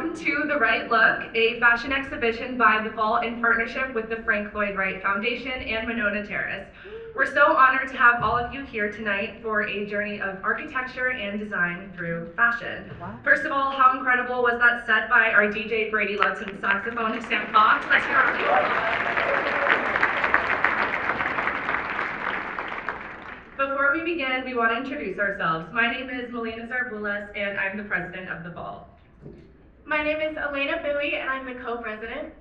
welcome to The Right Look, a fashion exhibition by the Vault in partnership with the Frank Lloyd Wright Foundation and Monona Terrace. We're so honored to have all of you here tonight for a journey of architecture and design through fashion. First of all, how incredible was that set by our DJ Brady Ludson, saxophonist Sam Fox? Let's hear it. Before we begin, we want to introduce ourselves. My name is Melina Zarbulas, and I'm the president of the Vault. My name is Elena Bowie, and I'm the co-president.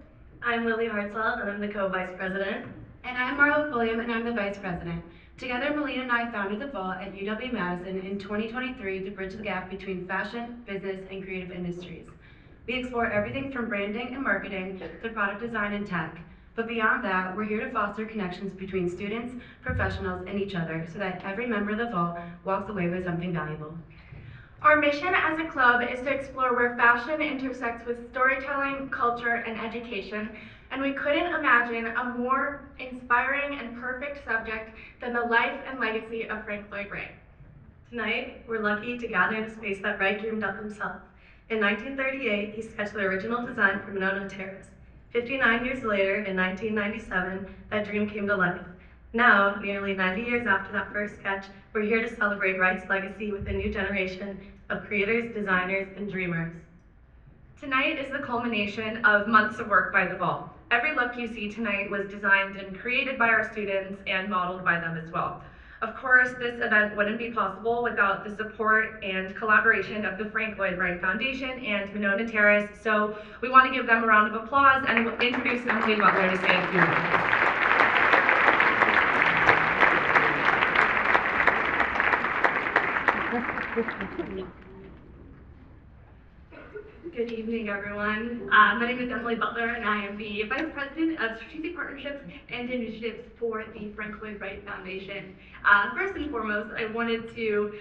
I'm Lily Hartzell, and I'm the co-vice president. And I'm Marla Pulliam, and I'm the vice president. Together, Melina and I founded the Vault at UW-Madison in 2023 to bridge the gap between fashion, business, and creative industries. We explore everything from branding and marketing to product design and tech. But beyond that, we're here to foster connections between students, professionals, and each other so that every member of the Vault walks away with something valuable. Our mission as a club is to explore where fashion intersects with storytelling, culture, and education, and we couldn't imagine a more inspiring and perfect subject than the life and legacy of Frank Lloyd Wright. Tonight, we're lucky to gather in a space that Wright dreamed up himself. In 1938, he sketched the original design for Monona Terrace. 59 years later, in 1997, that dream came to life. Now, nearly 90 years after that first sketch, we're here to celebrate Wright's legacy with a new generation of creators, designers, and dreamers. Tonight is the culmination of months of work by the Vault. Every look you see tonight was designed and created by our students and modeled by them as well. Of course, this event wouldn't be possible without the support and collaboration of the Frank Lloyd Wright Foundation and Monona Terrace, so we want to give them a round of applause and introduce Emily Butler to say a few words. Good evening, everyone. My name is Emily Butler, and I am the Vice President of Strategic Partnerships and Initiatives for the Frank Lloyd Wright Foundation. First and foremost, I wanted to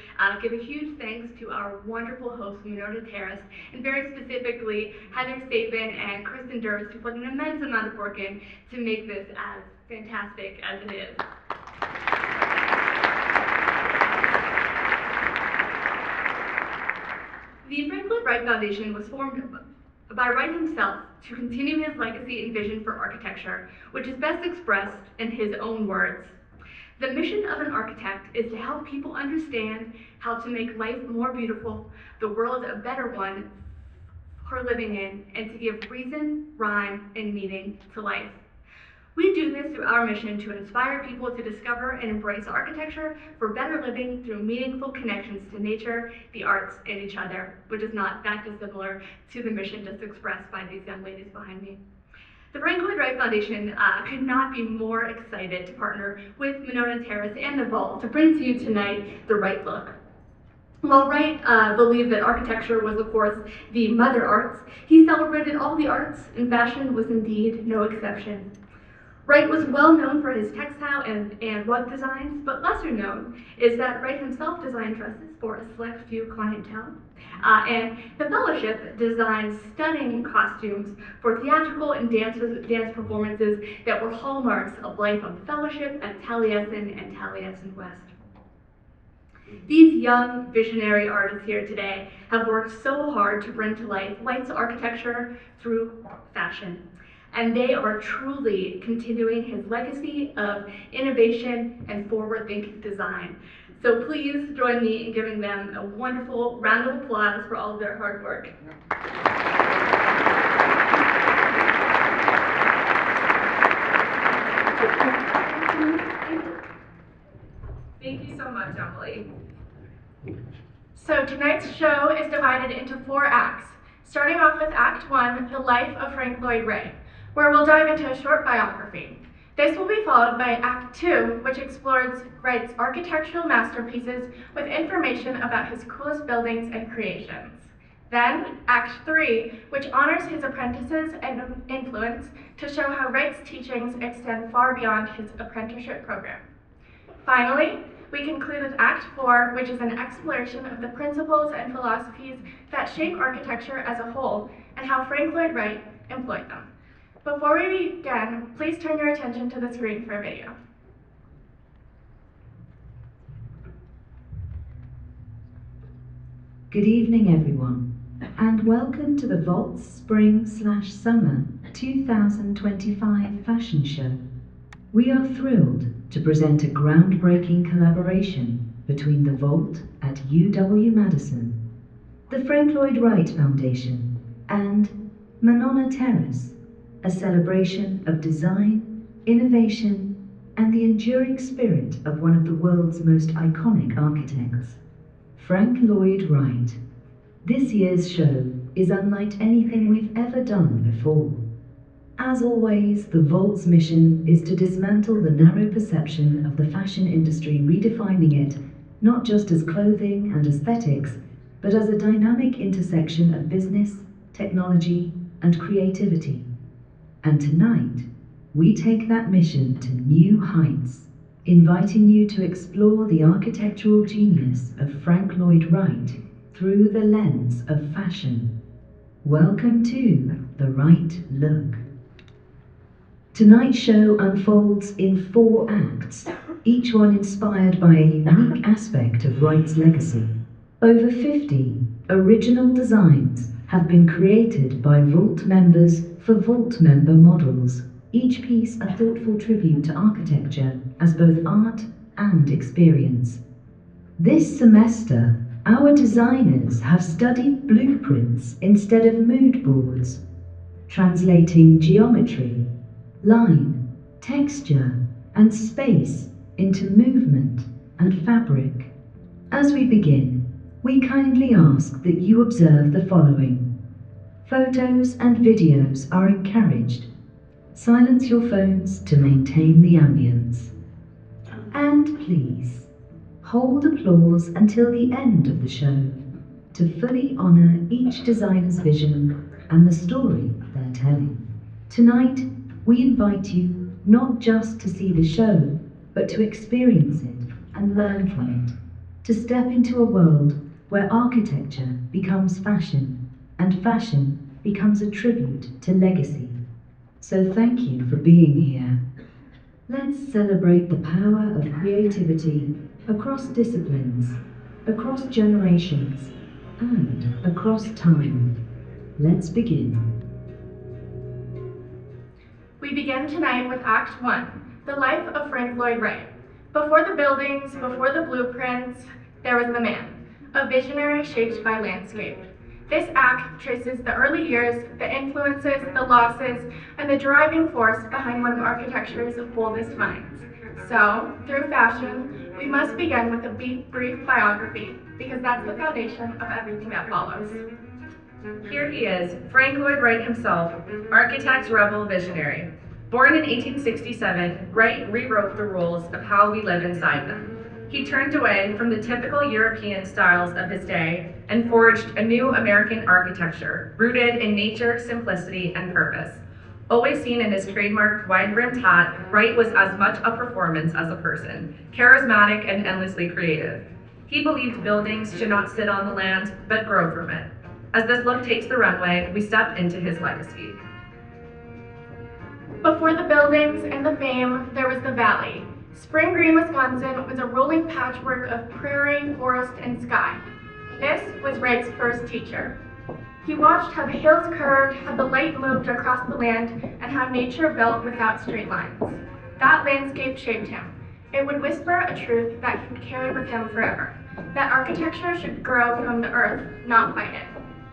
give a huge thanks to our wonderful hosts, Monona Terrace, and very specifically Heather Sabin and Kristen Durst, who put an immense amount of work in to make this as fantastic as it is. The Frank Lloyd Wright Foundation was formed by Wright himself to continue his legacy and vision for architecture, which is best expressed in his own words. The mission of an architect is to help people understand how to make life more beautiful, the world a better one for living in, and to give reason, rhyme, and meaning to life. We do this through our mission to inspire people to discover and embrace architecture for better living through meaningful connections to nature, the arts, and each other, which is not that dissimilar to the mission just expressed by these young ladies behind me. The Frank Lloyd Wright Foundation could not be more excited to partner with Monona Terrace and the Vault to bring to you tonight the Wright Look. While Wright believed that architecture was, of course, the mother arts, he celebrated all the arts, and fashion was indeed no exception. Wright was well known for his textile and rug designs, but lesser known is that Wright himself designed dresses for a select few clientele. And the Fellowship designed stunning costumes for theatrical and dance performances that were hallmarks of life of Fellowship at Taliesin and Taliesin West. These young visionary artists here today have worked so hard to bring to life Wright's architecture through fashion. And they are truly continuing his legacy of innovation and forward-thinking design. So please join me in giving them a wonderful round of applause for all of their hard work. Thank you so much, Emily. So tonight's show is divided into 4 acts, starting off with Act 1, The Life of Frank Lloyd Wright, where we'll dive into a short biography. This will be followed by Act 2, which explores Wright's architectural masterpieces with information about his coolest buildings and creations. Then, Act 3, which honors his apprentices and influence to show how Wright's teachings extend far beyond his apprenticeship program. Finally, we conclude with Act 4, which is an exploration of the principles and philosophies that shape architecture as a whole and how Frank Lloyd Wright employed them. Before we begin, please turn your attention to the screen for a video. Good evening, everyone. and welcome to the Vault's Spring/Summer 2025 Fashion Show. We are thrilled to present a groundbreaking collaboration between the Vault at UW-Madison, the Frank Lloyd Wright Foundation, and Monona Terrace, a celebration of design, innovation, and the enduring spirit of one of the world's most iconic architects, Frank Lloyd Wright. This year's show is unlike anything we've ever done before. As always, the Vault's mission is to dismantle the narrow perception of the fashion industry, redefining it not just as clothing and aesthetics, but as a dynamic intersection of business, technology, and creativity. And tonight, we take that mission to new heights, inviting you to explore the architectural genius of Frank Lloyd Wright through the lens of fashion. Welcome to The Right Look. Tonight's show unfolds in 4 acts, each one inspired by a unique aspect of Wright's legacy. Over 50 original designs have been created by Vault members for Vault member models, each piece a thoughtful tribute to architecture as both art and experience. This semester, our designers have studied blueprints instead of mood boards, translating geometry, line, texture, and space into movement and fabric. As we begin, we kindly ask that you observe the following. Photos and videos are encouraged. Silence your phones to maintain the ambience. And please, hold applause until the end of the show to fully honor each designer's vision and the story they're telling. Tonight, we invite you not just to see the show, but to experience it and learn from it, to step into a world where architecture becomes fashion and fashion becomes a tribute to legacy. So thank you for being here. Let's celebrate the power of creativity across disciplines, across generations, and across time. Let's begin. We begin tonight with Act 1, The Life of Frank Lloyd Wright. Before the buildings, before the blueprints, there was the man, a visionary shaped by landscape. This act traces the early years, the influences, the losses, and the driving force behind one of architecture's boldest minds. So, through fashion, we must begin with a brief biography, because that's the foundation of everything that follows. Here he is, Frank Lloyd Wright himself, architect, rebel, visionary. Born in 1867, Wright rewrote the rules of how we live inside them. He turned away from the typical European styles of his day and forged a new American architecture rooted in nature, simplicity, and purpose. Always seen in his trademark wide-brimmed hat, Wright was as much a performance as a person, charismatic and endlessly creative. He believed buildings should not sit on the land, but grow from it. As this look takes the runway, we step into his legacy. Before the buildings and the fame, there was the valley. Spring Green, Wisconsin was a rolling patchwork of prairie, forest, and sky. This was Wright's first teacher. He watched how the hills curved, how the light moved across the land, and how nature built without straight lines. That landscape shaped him. It would whisper a truth that he would carry with him forever, that architecture should grow from the earth, not fight it.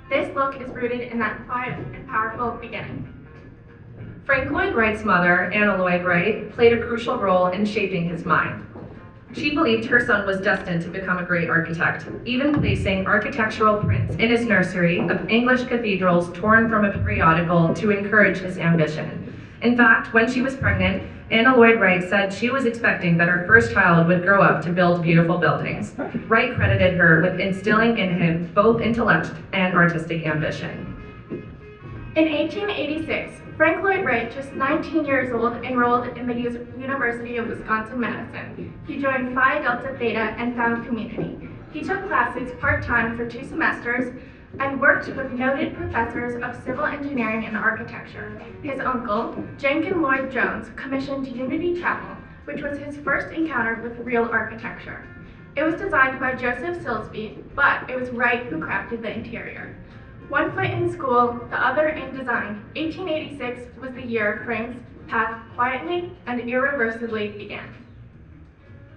This look is rooted in that quiet and powerful beginning. Frank Lloyd Wright's mother, Anna Lloyd Wright, played a crucial role in shaping his mind. She believed her son was destined to become a great architect, even placing architectural prints in his nursery of English cathedrals torn from a periodical to encourage his ambition. In fact, when she was pregnant, Anna Lloyd Wright said she was expecting that her first child would grow up to build beautiful buildings. Wright credited her with instilling in him both intellect and artistic ambition. In 1886, Frank Lloyd Wright, just 19 years old, enrolled in the University of Wisconsin-Madison. He joined Phi Delta Theta and found community. He took classes part-time for 2 semesters and worked with noted professors of civil engineering and architecture. His uncle, Jenkin Lloyd Jones, commissioned Unity Chapel, which was his first encounter with real architecture. It was designed by Joseph Silsby, but it was Wright who crafted the interior. One foot in school, the other in design, 1886 was the year Frank's path quietly and irreversibly began.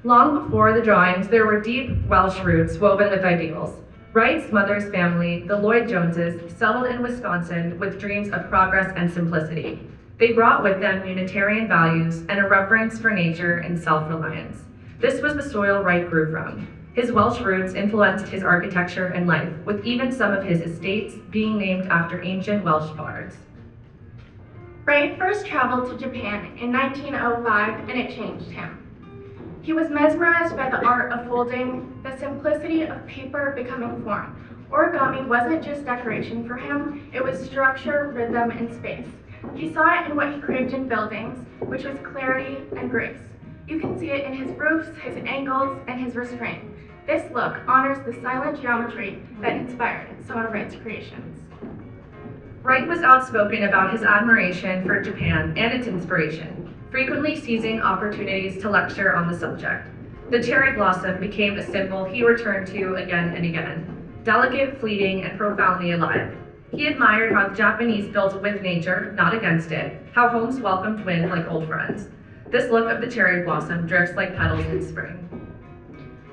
Long before the drawings, there were deep Welsh roots woven with ideals. Wright's mother's family, the Lloyd Joneses, settled in Wisconsin with dreams of progress and simplicity. They brought with them Unitarian values and a reverence for nature and self-reliance. This was the soil Wright grew from. His Welsh roots influenced his architecture and life, with even some of his estates being named after ancient Welsh bards. Wright first traveled to Japan in 1905, and it changed him. He was mesmerized by the art of folding, the simplicity of paper becoming form. Origami wasn't just decoration for him, it was structure, rhythm, and space. He saw it in what he craved in buildings, which was clarity and grace. You can see it in his roofs, his angles, and his restraint. This look honors the silent geometry that inspired some of Wright's creations. Wright was outspoken about his admiration for Japan and its inspiration, frequently seizing opportunities to lecture on the subject. The cherry blossom became a symbol he returned to again and again, delicate, fleeting, and profoundly alive. He admired how the Japanese built with nature, not against it, how homes welcomed wind like old friends. This look of the cherry blossom drifts like petals in spring.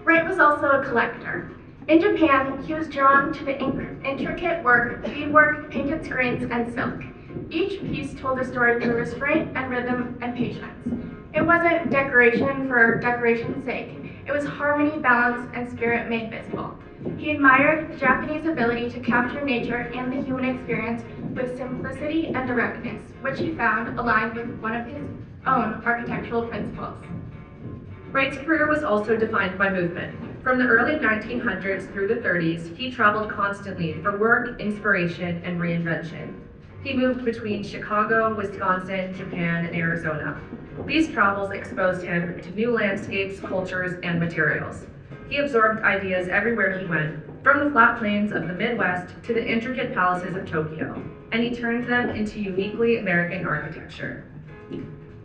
Wright was also a collector. In Japan, he was drawn to the intricate work, beadwork, painted screens, and silk. Each piece told a story through restraint and rhythm and patience. It wasn't decoration for decoration's sake. It was harmony, balance, and spirit made visible. He admired the Japanese ability to capture nature and the human experience with simplicity and directness, which he found aligned with one of his own architectural principles. Wright's career was also defined by movement. From the early 1900s through the 30s, he traveled constantly for work, inspiration, and reinvention. He moved between Chicago, Wisconsin, Japan, and Arizona. These travels exposed him to new landscapes, cultures, and materials. He absorbed ideas everywhere he went, from the flat plains of the Midwest to the intricate palaces of Tokyo, and he turned them into uniquely American architecture.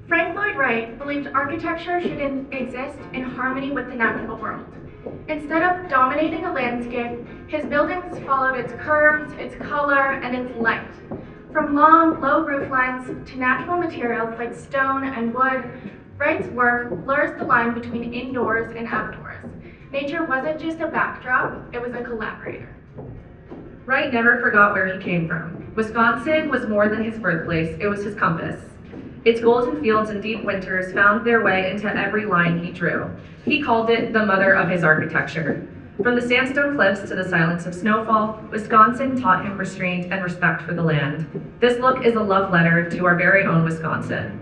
Frank Lloyd Wright believed architecture should exist in harmony with the natural world. Instead of dominating a landscape, his buildings followed its curves, its color, and its light. From long, low roof lines to natural materials like stone and wood, Wright's work blurs the line between indoors and outdoors. Nature wasn't just a backdrop, it was a collaborator. Wright never forgot where he came from. Wisconsin was more than his birthplace, it was his compass. Its golden fields and deep winters found their way into every line he drew. He called it the mother of his architecture. From the sandstone cliffs to the silence of snowfall, Wisconsin taught him restraint and respect for the land. This look is a love letter to our very own Wisconsin.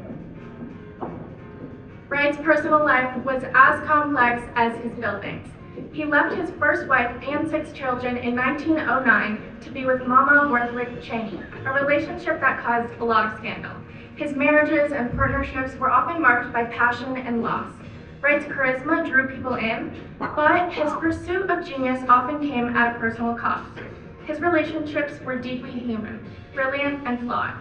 Wright's personal life was as complex as his buildings. He left his first wife and 6 children in 1909 to be with Mama Worthwick Cheney, a relationship that caused a lot of scandal. His marriages and partnerships were often marked by passion and loss. Wright's charisma drew people in, but his pursuit of genius often came at a personal cost. His relationships were deeply human, brilliant, and flawed.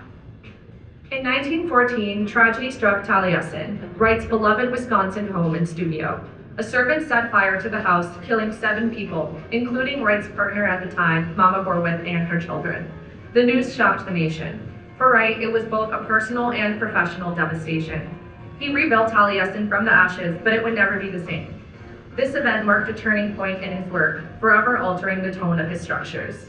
In 1914, tragedy struck Taliesin, Wright's beloved Wisconsin home and studio. A servant set fire to the house, killing 7 people, including Wright's partner at the time, Mama Borwith, and her children. The news shocked the nation. For Wright, it was both a personal and professional devastation. He rebuilt Taliesin from the ashes, but it would never be the same. This event marked a turning point in his work, forever altering the tone of his structures.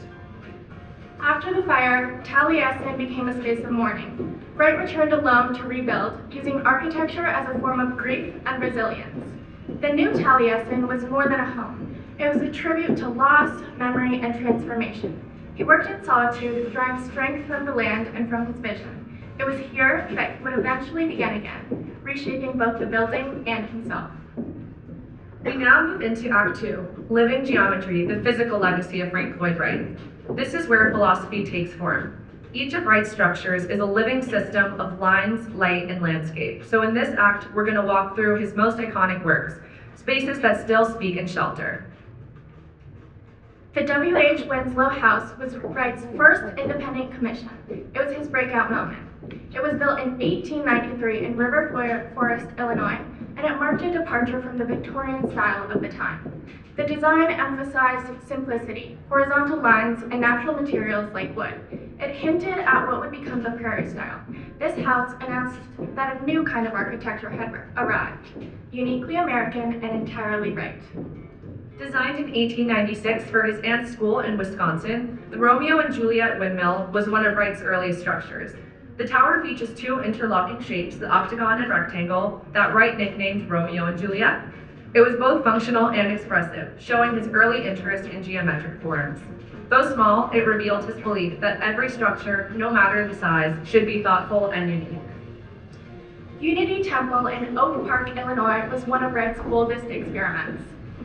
After the fire, Taliesin became a space of mourning. Wright returned alone to rebuild, using architecture as a form of grief and resilience. The new Taliesin was more than a home. It was a tribute to loss, memory, and transformation. He worked in solitude, drawing strength from the land and from his vision. It was here that he would eventually begin again, reshaping both the building and himself. We now move into Act 2, Living Geometry, the Physical Legacy of Frank Lloyd Wright. This is where philosophy takes form. Each of Wright's structures is a living system of lines, light, and landscape. So in this act, we're going to walk through his most iconic works, spaces that still speak and shelter. The W.H. Winslow House was Wright's first independent commission. It was his breakout moment. It was built in 1893 in River Forest, Illinois, and it marked a departure from the Victorian style of the time. The design emphasized simplicity, horizontal lines, and natural materials like wood. It hinted at what would become the prairie style. This house announced that a new kind of architecture had arrived, uniquely American and entirely Wright. Designed in 1896 for his aunt's school in Wisconsin, the Romeo and Juliet windmill was one of Wright's earliest structures. The tower features two interlocking shapes, the octagon and rectangle, that Wright nicknamed Romeo and Juliet. It was both functional and expressive, showing his early interest in geometric forms. Though small, it revealed his belief that every structure, no matter the size, should be thoughtful and unique. Unity Temple in Oak Park, Illinois was one of Wright's boldest experiments.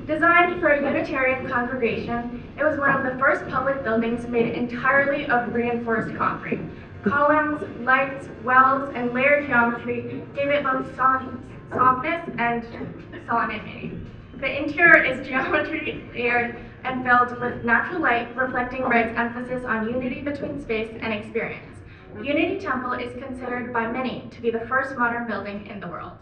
Designed for a Unitarian congregation, it was one of the first public buildings made entirely of reinforced concrete. Columns, lights, wells, and layered geometry gave it both softness and solemnity. The interior is geometry layered and filled with natural light, reflecting Wright's emphasis on unity between space and experience. Unity Temple is considered by many to be the first modern building in the world.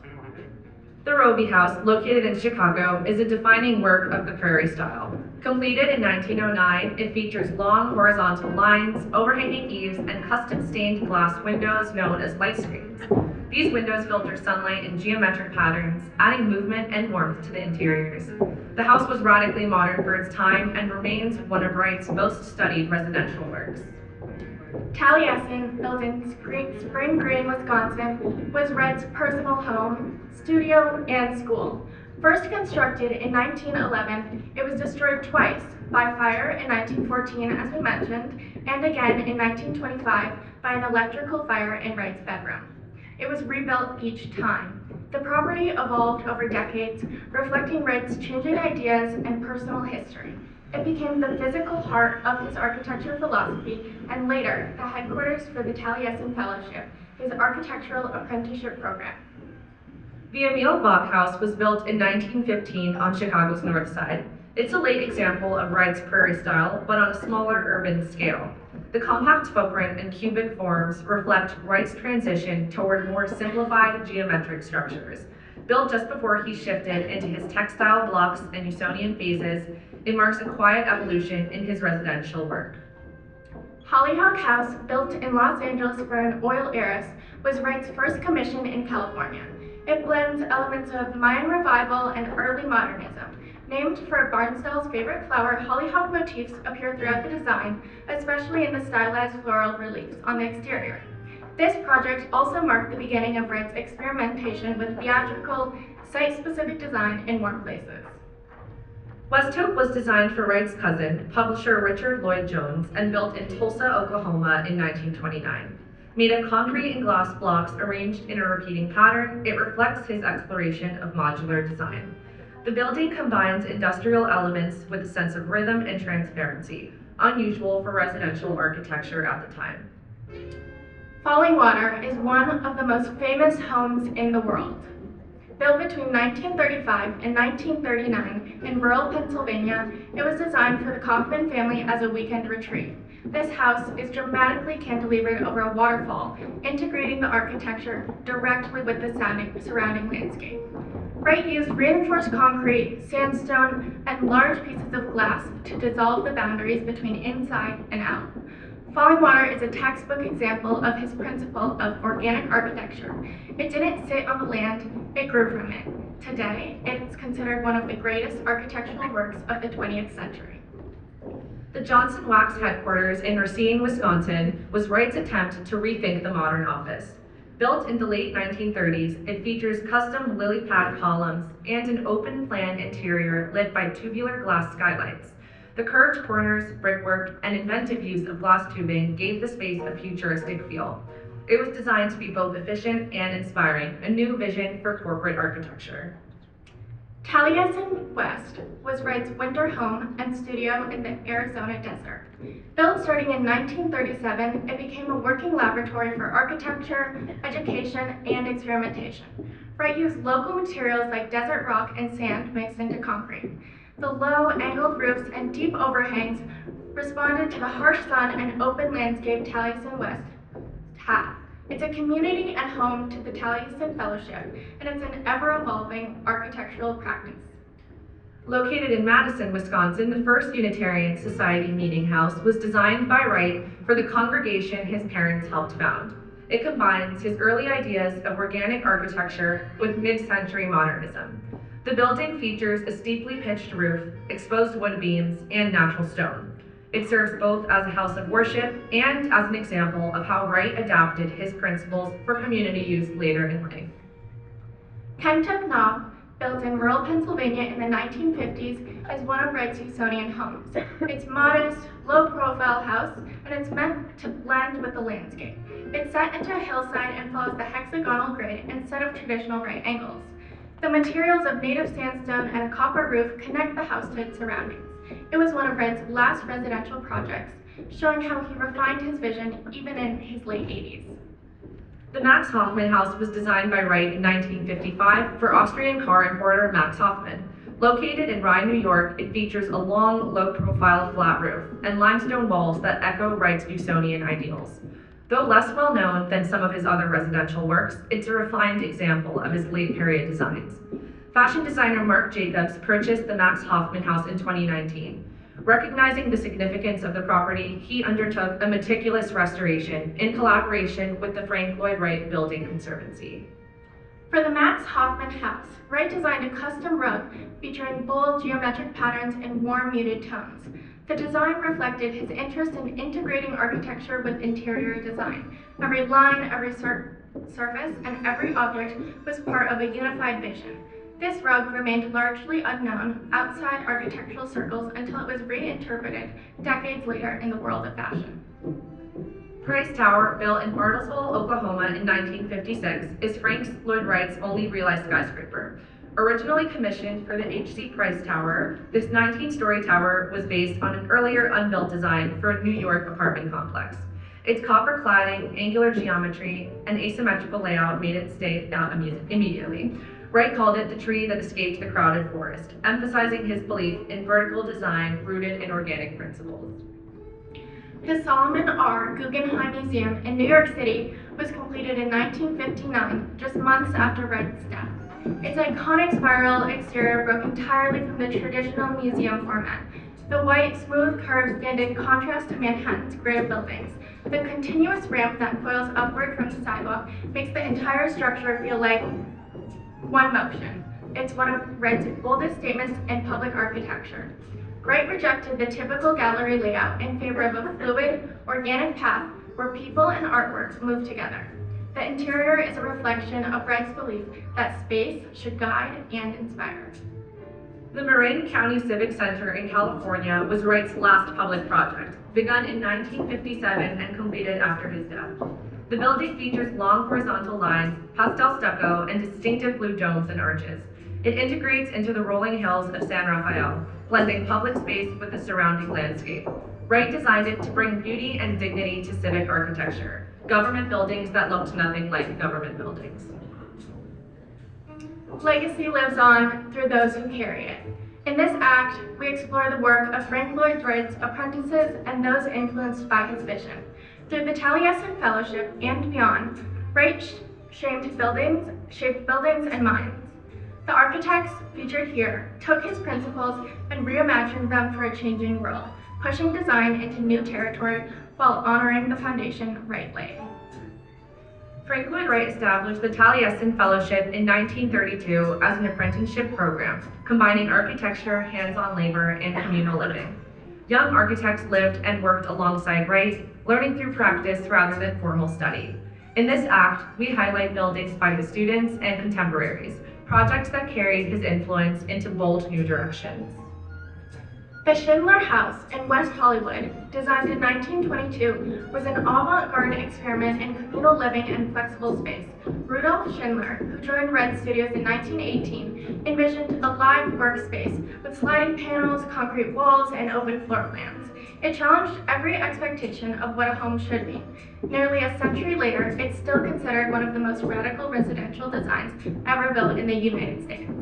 The Roby House, located in Chicago, is a defining work of the prairie style. Completed in 1909, it features long horizontal lines, overhanging eaves, and custom stained glass windows known as light screens. These windows filter sunlight in geometric patterns, adding movement and warmth to the interiors. The house was radically modern for its time and remains one of Wright's most studied residential works. Taliesin, built in Spring Green, Wisconsin, was Wright's personal home, studio, and school. First constructed in 1911, it was destroyed twice, by fire in 1914, as we mentioned, and again in 1925 by an electrical fire in Wright's bedroom. It was rebuilt each time. The property evolved over decades, reflecting Wright's changing ideas and personal history. It became the physical heart of his architecture philosophy and later the headquarters for the Taliesin Fellowship, his architectural apprenticeship program. The Emil Bock House was built in 1915 on Chicago's north side. It's a late example of Wright's prairie style, but on a smaller urban scale. The compact footprint and cubic forms reflect Wright's transition toward more simplified geometric structures. Built just before he shifted into his textile blocks and Usonian phases, it marks a quiet evolution in his residential work. Hollyhock House, built in Los Angeles for an oil heiress, was Wright's first commission in California. It blends elements of Mayan revival and early modernism. Named for Barnsdall's favorite flower, hollyhock motifs appear throughout the design, especially in the stylized floral reliefs on the exterior. This project also marked the beginning of Wright's experimentation with theatrical, site-specific design in warm places. West Hope was designed for Wright's cousin, publisher Richard Lloyd Jones, and built in Tulsa, Oklahoma in 1929. Made of concrete and glass blocks arranged in a repeating pattern, it reflects his exploration of modular design. The building combines industrial elements with a sense of rhythm and transparency, unusual for residential architecture at the time. Falling Water is one of the most famous homes in the world. Built between 1935 and 1939 in rural Pennsylvania, it was designed for the Kaufman family as a weekend retreat. This house is dramatically cantilevered over a waterfall, integrating the architecture directly with the surrounding landscape. Wright used reinforced concrete, sandstone, and large pieces of glass to dissolve the boundaries between inside and out. Falling Water is a textbook example of his principle of organic architecture. It didn't sit on the land, it grew from it. Today, it's considered one of the greatest architectural works of the 20th century. The Johnson Wax headquarters in Racine, Wisconsin, was Wright's attempt to rethink the modern office. Built in the late 1930s, it features custom lily pad columns and an open-plan interior lit by tubular glass skylights. The curved corners, brickwork, and inventive use of glass tubing gave the space a futuristic feel. It was designed to be both efficient and inspiring, a new vision for corporate architecture. Taliesin West was Wright's winter home and studio in the Arizona desert. Built starting in 1937, it became a working laboratory for architecture, education, and experimentation. Wright used local materials like desert rock and sand mixed into concrete. The low, angled roofs and deep overhangs responded to the harsh sun and open landscape Taliesin West had. It's a community and home to the Taliesin Fellowship, and it's an ever-evolving architectural practice. Located in Madison, Wisconsin, the first Unitarian Society meeting house was designed by Wright for the congregation his parents helped found. It combines his early ideas of organic architecture with mid-century modernism. The building features a steeply pitched roof, exposed wood beams, and natural stone. It serves both as a house of worship and as an example of how Wright adapted his principles for community use later in life. Kentuck Knob, built in rural Pennsylvania in the 1950s, is one of Wright's Usonian homes. It's modest, low-profile house, and it's meant to blend with the landscape. It's set into a hillside and follows the hexagonal grid instead of traditional right angles. The materials of native sandstone and a copper roof connect the house to its surroundings. It was one of Wright's last residential projects, showing how he refined his vision even in his late 80s. The Max Hoffman House was designed by Wright in 1955 for Austrian car importer Max Hoffman. Located in Rye, New York, it features a long, low-profile flat roof and limestone walls that echo Wright's Usonian ideals. Though less well-known than some of his other residential works, it's a refined example of his late-period designs. Fashion designer Marc Jacobs purchased the Max Hoffman House in 2019. Recognizing the significance of the property, he undertook a meticulous restoration in collaboration with the Frank Lloyd Wright Building Conservancy. For the Max Hoffman house, Wright designed a custom rug featuring bold geometric patterns and warm muted tones. The design reflected his interest in integrating architecture with interior design. Every line, every surface, and every object was part of a unified vision. This rug remained largely unknown outside architectural circles until it was reinterpreted decades later in the world of fashion. Price Tower, built in Bartlesville, Oklahoma in 1956, is Frank Lloyd Wright's only realized skyscraper. Originally commissioned for the H.C. Price Tower, this 19-story tower was based on an earlier unbuilt design for a New York apartment complex. Its copper cladding, angular geometry, and asymmetrical layout made it stand out immediately. Wright called it the tree that escaped the crowded forest, emphasizing his belief in vertical design rooted in organic principles. The Solomon R. Guggenheim Museum in New York City was completed in 1959, just months after Wright's death. Its iconic spiral exterior broke entirely from the traditional museum format. The white, smooth curves stand in contrast to Manhattan's grid of buildings. The continuous ramp that coils upward from the sidewalk makes the entire structure feel like one motion. It's one of Wright's boldest statements in public architecture. Wright rejected the typical gallery layout in favor of a fluid, organic path where people and artworks move together. The interior is a reflection of Wright's belief that space should guide and inspire. The Marin County Civic Center in California was Wright's last public project, begun in 1957 and completed after his death. The building features long horizontal lines, pastel stucco, and distinctive blue domes and arches. It integrates into the rolling hills of San Rafael, blending public space with the surrounding landscape. Wright designed it to bring beauty and dignity to civic architecture, government buildings that looked nothing like government buildings. Legacy lives on through those who carry it. In this act, we explore the work of Frank Lloyd Wright's apprentices and those influenced by his vision. Through the Taliesin Fellowship and beyond, Wright shaped buildings and minds. The architects featured here took his principles and reimagined them for a changing world, pushing design into new territory while honoring the foundation Wright laid. Frank Lloyd Wright established the Taliesin Fellowship in 1932 as an apprenticeship program, combining architecture, hands-on labor, and communal living. Young architects lived and worked alongside Wright, learning through practice rather than formal study. In this act, we highlight buildings by his students and contemporaries, projects that carried his influence into bold new directions. The Schindler House in West Hollywood, designed in 1922, was an avant-garde experiment in communal living and flexible space. Rudolf Schindler, who joined Wright Studios in 1918, envisioned a live workspace with sliding panels, concrete walls, and open floor plans. It challenged every expectation of what a home should be. Nearly a century later, it's still considered one of the most radical residential designs ever built in the United States.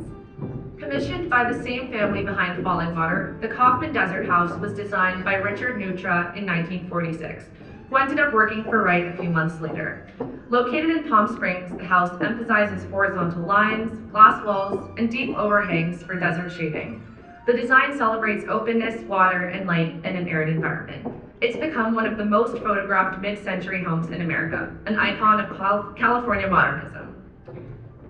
Commissioned by the same family behind Falling Water, the Kaufman Desert House was designed by Richard Neutra in 1946, who ended up working for Wright a few months later. Located in Palm Springs, the house emphasizes horizontal lines, glass walls, and deep overhangs for desert shading. The design celebrates openness, water, and light in an arid environment. It's become one of the most photographed mid-century homes in America, an icon of California modernism.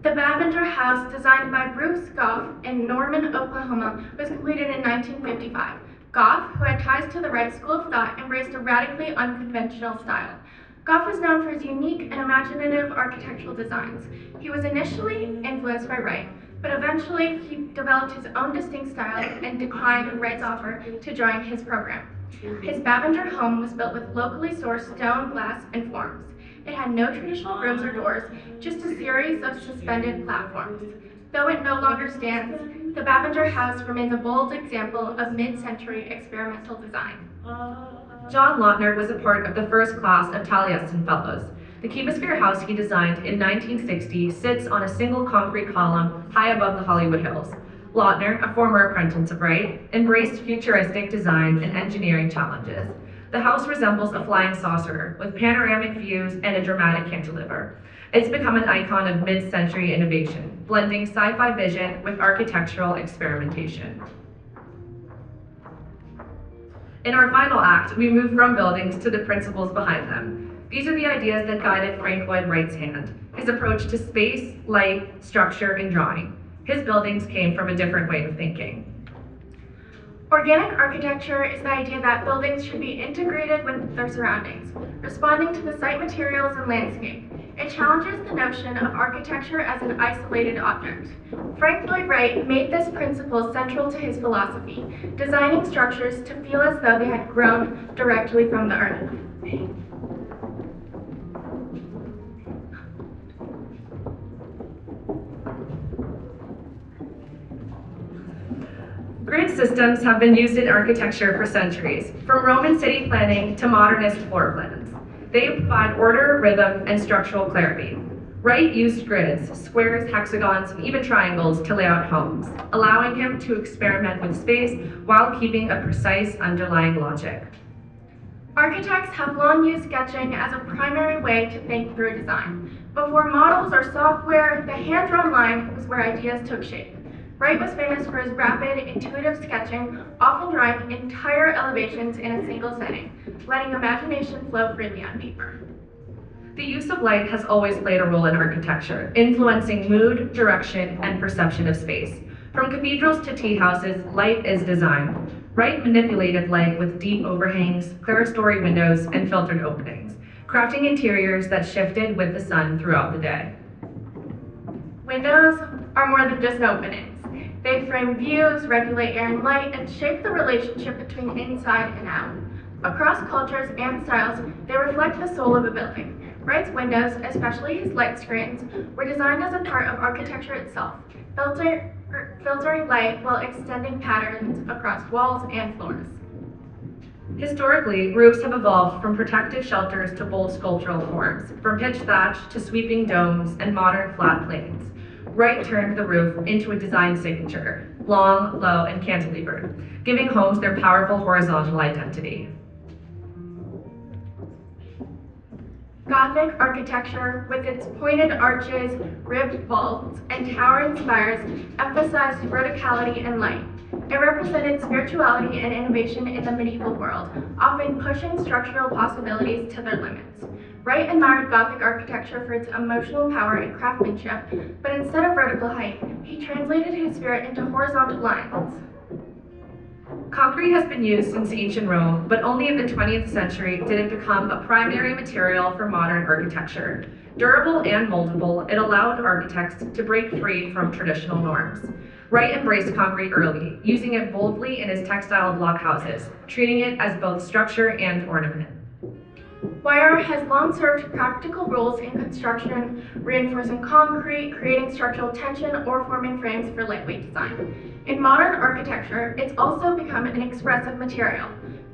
The Bavender House, designed by Bruce Goff in Norman, Oklahoma, was completed in 1955. Goff, who had ties to the Wright School of Thought, embraced a radically unconventional style. Goff was known for his unique and imaginative architectural designs. He was initially influenced by Wright, but eventually he developed his own distinct style and declined Wright's offer to join his program. His Bavender home was built with locally sourced stone, glass, and forms. It had no traditional rooms or doors, just a series of suspended platforms. Though it no longer stands, the Bavender House remains a bold example of mid-century experimental design. John Lautner was a part of the first class of Taliesin Fellows. The cubosphere house he designed in 1960 sits on a single concrete column high above the Hollywood Hills. Lautner, a former apprentice of Wright, embraced futuristic design and engineering challenges. The house resembles a flying saucer with panoramic views and a dramatic cantilever. It's become an icon of mid-century innovation, blending sci-fi vision with architectural experimentation. In our final act, we move from buildings to the principles behind them. These are the ideas that guided Frank Lloyd Wright's hand, his approach to space, light, structure, and drawing. His buildings came from a different way of thinking. Organic architecture is the idea that buildings should be integrated with their surroundings, responding to the site materials and landscape. It challenges the notion of architecture as an isolated object. Frank Lloyd Wright made this principle central to his philosophy, designing structures to feel as though they had grown directly from the earth. Grid systems have been used in architecture for centuries, from Roman city planning to modernist floor plans. They provide order, rhythm, and structural clarity. Wright used grids, squares, hexagons, and even triangles to lay out homes, allowing him to experiment with space while keeping a precise underlying logic. Architects have long used sketching as a primary way to think through design. Before models or software, the hand-drawn line was where ideas took shape. Wright was famous for his rapid, intuitive sketching, often drawing entire elevations in a single setting, letting imagination flow freely on paper. The use of light has always played a role in architecture, influencing mood, direction, and perception of space. From cathedrals to tea houses, light is design. Wright manipulated light with deep overhangs, clerestory windows, and filtered openings, crafting interiors that shifted with the sun throughout the day. Windows are more than just openings. They frame views, regulate air and light, and shape the relationship between inside and out. Across cultures and styles, they reflect the soul of a building. Wright's windows, especially his light screens, were designed as a part of architecture itself, filtering light while extending patterns across walls and floors. Historically, roofs have evolved from protective shelters to bold sculptural forms, from pitched thatch to sweeping domes and modern flat planes. Wright turned the roof into a design signature, long, low, and cantilevered, giving homes their powerful horizontal identity. Gothic architecture, with its pointed arches, ribbed vaults, and towering spires, emphasized verticality and light. It represented spirituality and innovation in the medieval world, often pushing structural possibilities to their limits. Wright admired Gothic architecture for its emotional power and craftsmanship, but instead of vertical height, he translated his spirit into horizontal lines. Concrete has been used since ancient Rome, but only in the 20th century did it become a primary material for modern architecture. Durable and moldable, it allowed architects to break free from traditional norms. Wright embraced concrete early, using it boldly in his textile block houses, treating it as both structure and ornament. Wire has long served practical roles in construction, reinforcing concrete, creating structural tension, or forming frames for lightweight design. In modern architecture, it's also become an expressive material.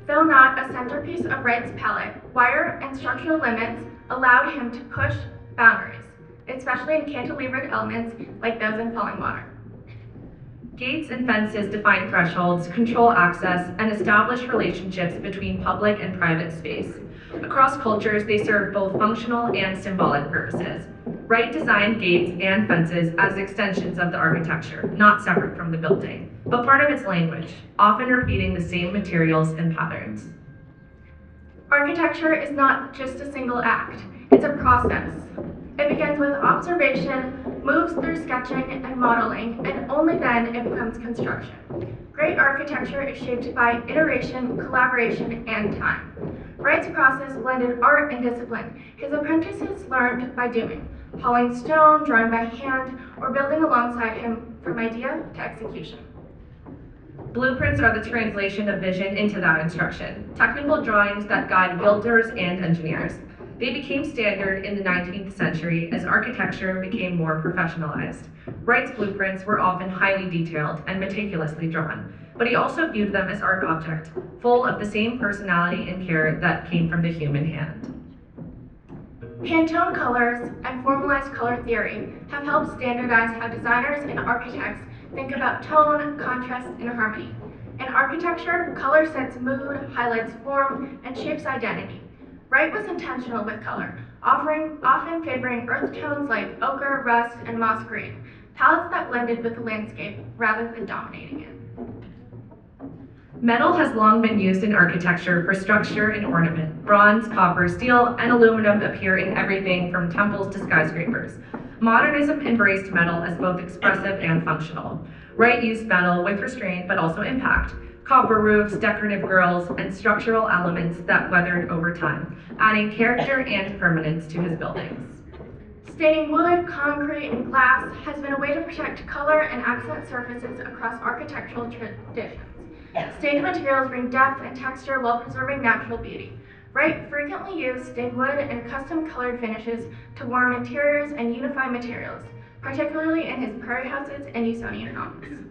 Though not a centerpiece of Wright's palette, wire and structural limits allowed him to push boundaries, especially in cantilevered elements like those in falling water. Gates and fences define thresholds, control access, and establish relationships between public and private space. Across cultures, they serve both functional and symbolic purposes. Wright designed gates and fences as extensions of the architecture, not separate from the building. but part of its language, often repeating the same materials and patterns. Architecture is not just a single act, it's a process. It begins with observation, moves through sketching and modeling, and only then it becomes construction. Great architecture is shaped by iteration, collaboration, and time. Wright's process blended art and discipline. His apprentices learned by doing, hauling stone, drawing by hand, or building alongside him from idea to execution. Blueprints are the translation of vision into that instruction, technical drawings that guide builders and engineers. They became standard in the 19th century as architecture became more professionalized. Wright's blueprints were often highly detailed and meticulously drawn, but he also viewed them as art objects, full of the same personality and care that came from the human hand. Pantone colors and formalized color theory have helped standardize how designers and architects think about tone, contrast, and harmony. In architecture, color sets mood, highlights form, and shapes identity. Wright was intentional with color, often favoring earth tones like ochre, rust, and moss green, palettes that blended with the landscape rather than dominating it. Metal has long been used in architecture for structure and ornament. Bronze, copper, steel, and aluminum appear in everything from temples to skyscrapers. Modernism embraced metal as both expressive and functional. Wright used metal with restraint but also impact. Copper roofs, decorative grills, and structural elements that weathered over time, adding character and permanence to his buildings. Staining wood, concrete, and glass has been a way to protect color and accent surfaces across architectural traditions. Stained materials bring depth and texture while preserving natural beauty. Wright frequently used stained wood and custom-colored finishes to warm interiors and unify materials, particularly in his prairie houses and Usonian homes.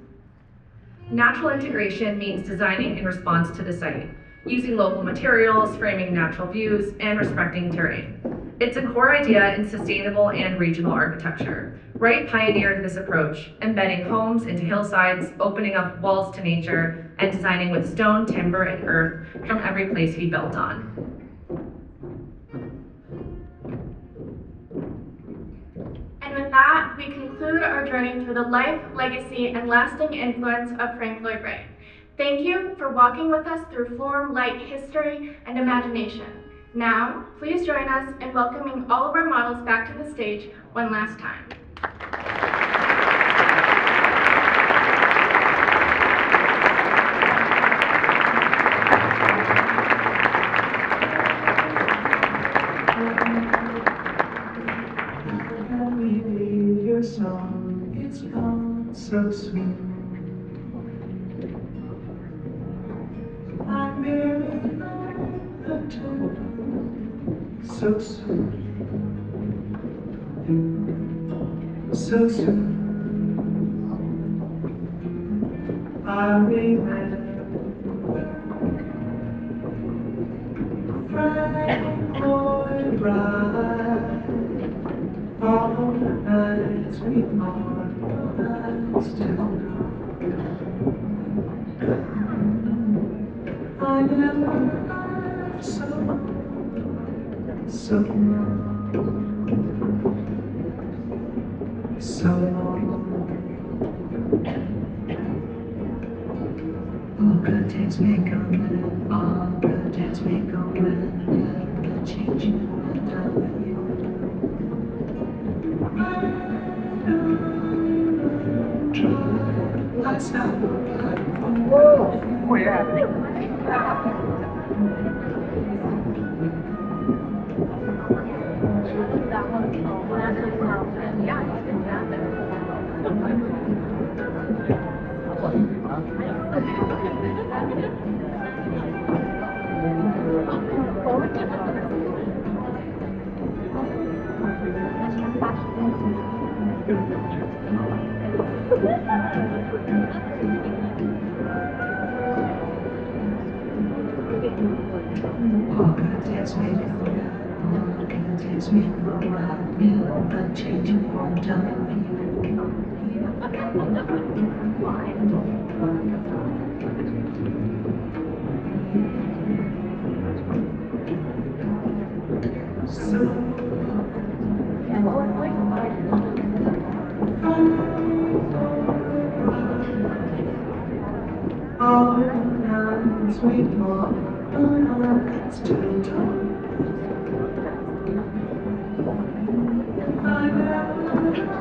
Natural integration means designing in response to the site, using local materials, framing natural views, and respecting terrain. It's a core idea in sustainable and regional architecture. Wright pioneered this approach, embedding homes into hillsides, opening up walls to nature, and designing with stone, timber, and earth from every place he built on. And with that, we conclude our journey through the life, legacy, and lasting influence of Frank Lloyd Wright. Thank you for walking with us through form, light, history, and imagination. Now, please join us in welcoming all of our models back to the stage one last time. Your song, it's gone so sweet. I merely know the tune, so sweet, so sweet. I remember Frank Lloyd Wright. All the nights we harmonized together. I never loved so long, so long. All good days may come and all good days may go and never changing what I love you. Let's not whoa! Oh yeah. All good days may go down, all good days may go out, yeah, but changing won't love you. So sweetheart, it's too dark. I never felt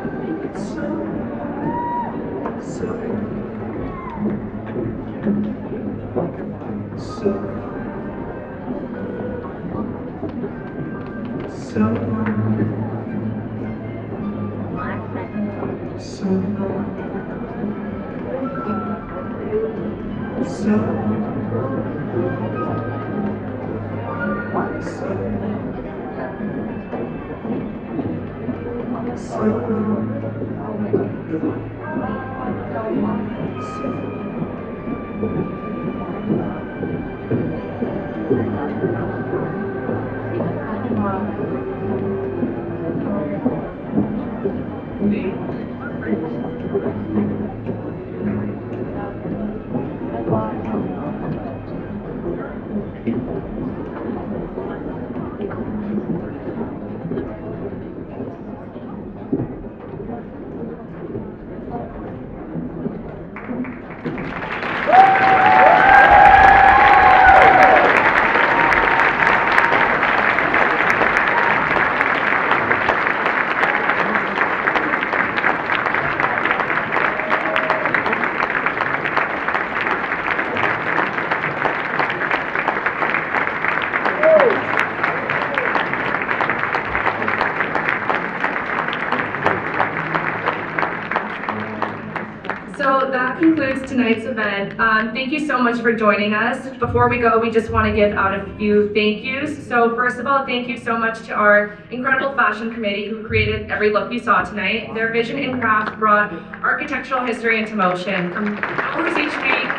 So that concludes tonight's event. Thank you so much for joining us. Before we go, we just want to give out a few thank yous. So first of all, thank you so much to our incredible fashion committee who created every look you saw tonight. Their vision and craft brought architectural history into motion. Hours each week.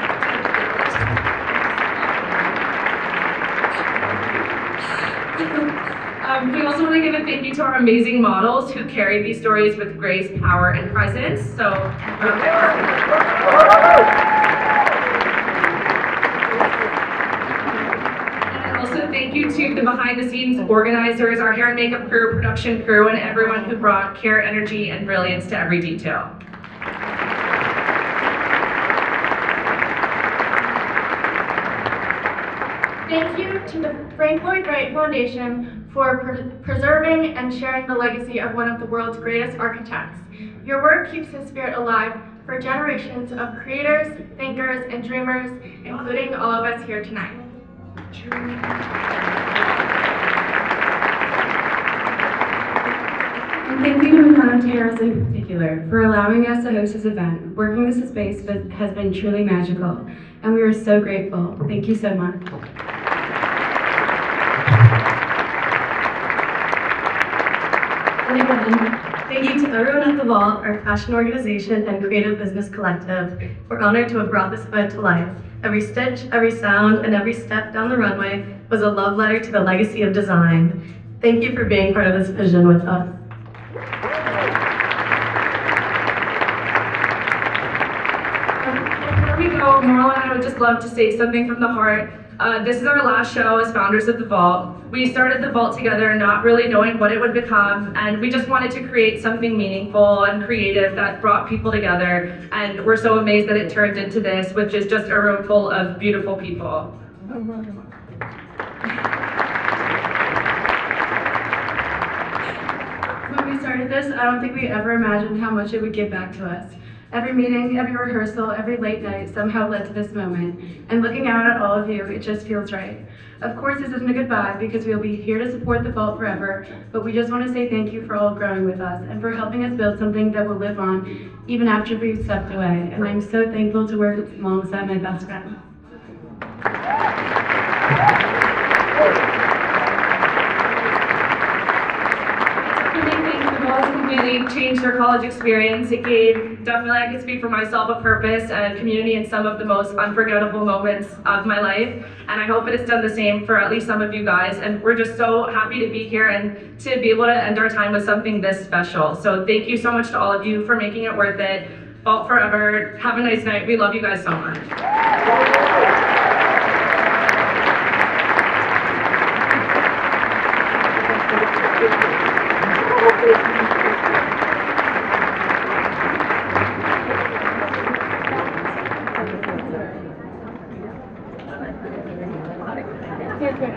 We also want to give a thank you to our amazing models who carried these stories with grace, power, and presence. And also thank you to the behind-the-scenes organizers, our hair and makeup crew, production crew, and everyone who brought care, energy, and brilliance to every detail. Thank you to the Frank Lloyd Wright Foundation for preserving and sharing the legacy of one of the world's greatest architects. Your work keeps his spirit alive for generations of creators, thinkers, and dreamers, including all of us here tonight. And thank you to Milano Terrace in particular for allowing us to host this event. Working this space has been truly magical, and we are so grateful. Thank you so much. Thank you to everyone at the Vault, our fashion organization, and creative business collective. We're honored to have brought this event to life. Every stitch, every sound, and every step down the runway was a love letter to the legacy of design. Thank you for being part of this vision with us. Before we go, Marla and I would just love to say something from the heart. This is our last show as founders of the Vault. We started the Vault together not really knowing what it would become, and we just wanted to create something meaningful and creative that brought people together, and we're so amazed that it turned into this, which is just a room full of beautiful people. When we started this, I don't think we ever imagined how much it would give back to us. Every meeting, every rehearsal, every late night somehow led to this moment. And looking out at all of you, it just feels right. Of course, this isn't a goodbye because we'll be here to support the Vault forever, but we just want to say thank you for all growing with us and for helping us build something that will live on even after we've stepped away. And I'm so thankful to work alongside my best friend. Completely changed their college experience. It gave, definitely I can speak for myself, a purpose and community in some of the most unforgettable moments of my life. And I hope it has done the same for at least some of you guys. And we're just so happy to be here and to be able to end our time with something this special. So thank you so much to all of you for making it worth it. Vault forever. Have a nice night. We love you guys so much. Okay.